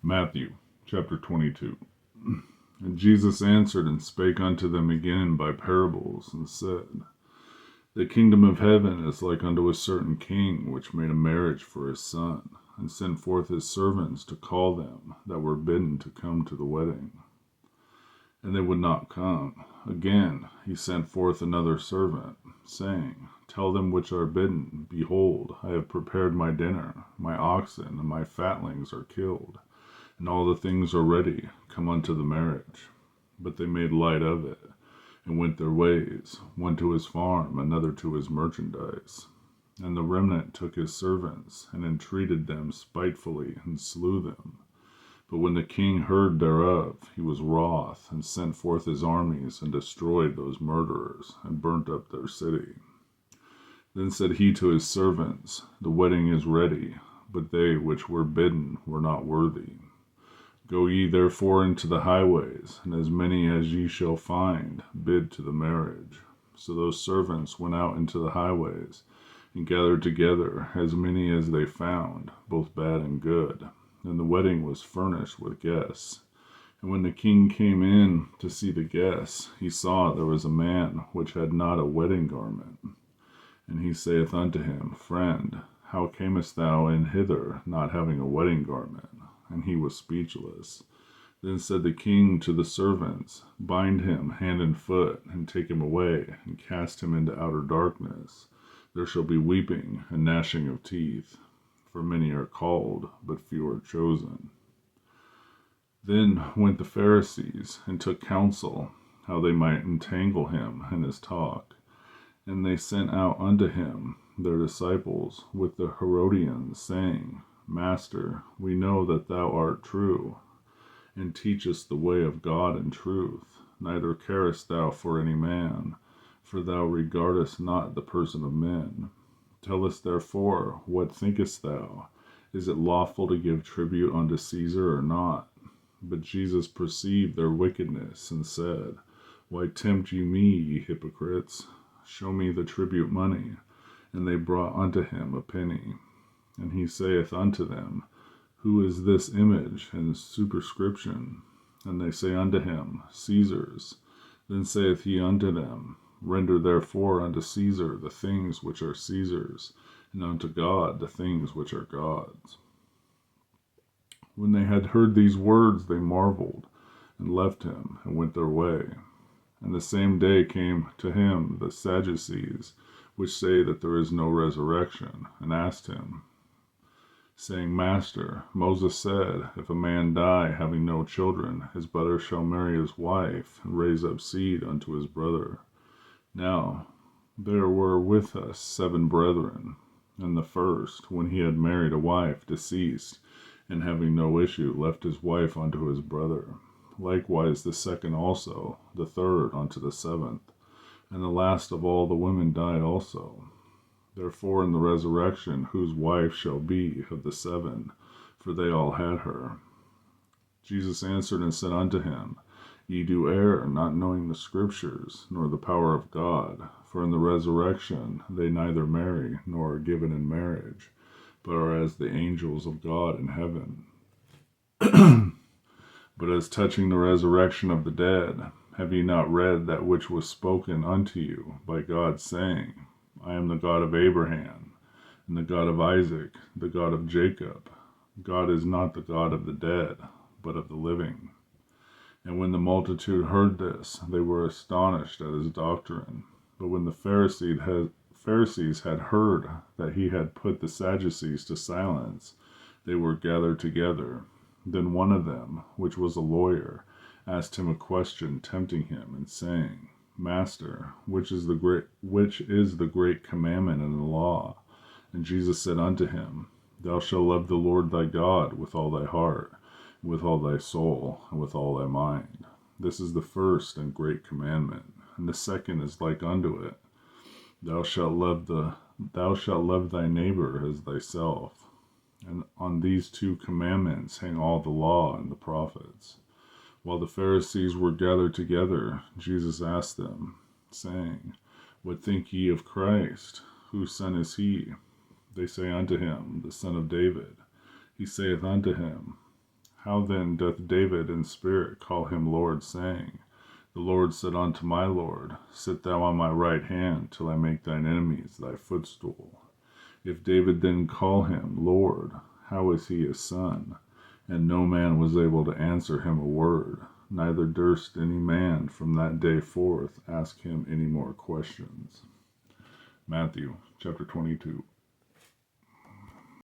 Matthew chapter 22. And Jesus answered and spake unto them again by parables, and said, The kingdom of heaven is like unto a certain king, which made a marriage for his son, and sent forth his servants to call them that were bidden to come to the wedding. And they would not come. Again he sent forth another servant, saying, Tell them which are bidden, Behold, I have prepared my dinner, my oxen and my fatlings are killed, and all the things are ready, come unto the marriage. But they made light of it, and went their ways, one to his farm, another to his merchandise. And the remnant took his servants, and entreated them spitefully, and slew them. But when the king heard thereof, he was wroth, and sent forth his armies, and destroyed those murderers, and burnt up their city. Then said he to his servants, The wedding is ready, but they which were bidden were not worthy. Go ye therefore into the highways, and as many as ye shall find, bid to the marriage. So those servants went out into the highways, and gathered together as many as they found, both bad and good. And the wedding was furnished with guests. And when the king came in to see the guests, he saw there was a man which had not a wedding garment. And he saith unto him, Friend, how camest thou in hither, not having a wedding garment? And he was speechless. Then said the king to the servants, Bind him hand and foot, and take him away, and cast him into outer darkness. There shall be weeping and gnashing of teeth, for many are called, but few are chosen. Then went the Pharisees, and took counsel, how they might entangle him in his talk. And they sent out unto him their disciples with the Herodians, saying, Master, we know that thou art true, and teachest the way of God in truth, neither carest thou for any man, for thou regardest not the person of men. Tell us therefore, what thinkest thou? Is it lawful to give tribute unto Caesar or not? But Jesus perceived their wickedness, and said, Why tempt ye me, ye hypocrites? Show me the tribute money. And they brought unto him a penny. And he saith unto them, Who is this image and superscription? And they say unto him, Caesar's. Then saith he unto them, Render therefore unto Caesar the things which are Caesar's, and unto God the things which are God's. When they had heard these words, they marveled, and left him, and went their way. And the same day came to him the Sadducees, which say that there is no resurrection, and asked him, saying, Master, Moses said, If a man die having no children, his brother shall marry his wife, and raise up seed unto his brother. Now there were with us 7 brethren, and the first, when he had married a wife, deceased, and having no issue, left his wife unto his brother. Likewise the second also, the third unto the 7th, and the last of all the women died also. Therefore in the resurrection, whose wife shall be of the 7? For they all had her. Jesus answered and said unto him, Ye do err, not knowing the Scriptures, nor the power of God. For in the resurrection they neither marry, nor are given in marriage, but are as the angels of God in heaven. But as touching the resurrection of the dead, have ye not read that which was spoken unto you by God, saying, I am the God of Abraham, and the God of Isaac, the God of Jacob. God is not the God of the dead, but of the living. And when the multitude heard this, they were astonished at his doctrine. But when the Pharisees had heard that he had put the Sadducees to silence, they were gathered together. Then one of them, which was a lawyer, asked him a question, tempting him, and saying, Master, which is the great commandment in the law? And Jesus said unto him, Thou shalt love the Lord thy God with all thy heart, and with all thy soul, and with all thy mind. This is the first and great commandment. And the second is like unto it. Thou shalt love thy neighbor as thyself. And on these 2 commandments hang all the law and the prophets. While the Pharisees were gathered together, Jesus asked them, saying, What think ye of Christ? Whose son is he? They say unto him, The son of David. He saith unto him, How then doth David in spirit call him Lord, saying, The Lord said unto my Lord, Sit thou on my right hand, till I make thine enemies thy footstool. If David then call him Lord, how is he his son? And no man was able to answer him a word, neither durst any man from that day forth ask him any more questions. Matthew chapter 22.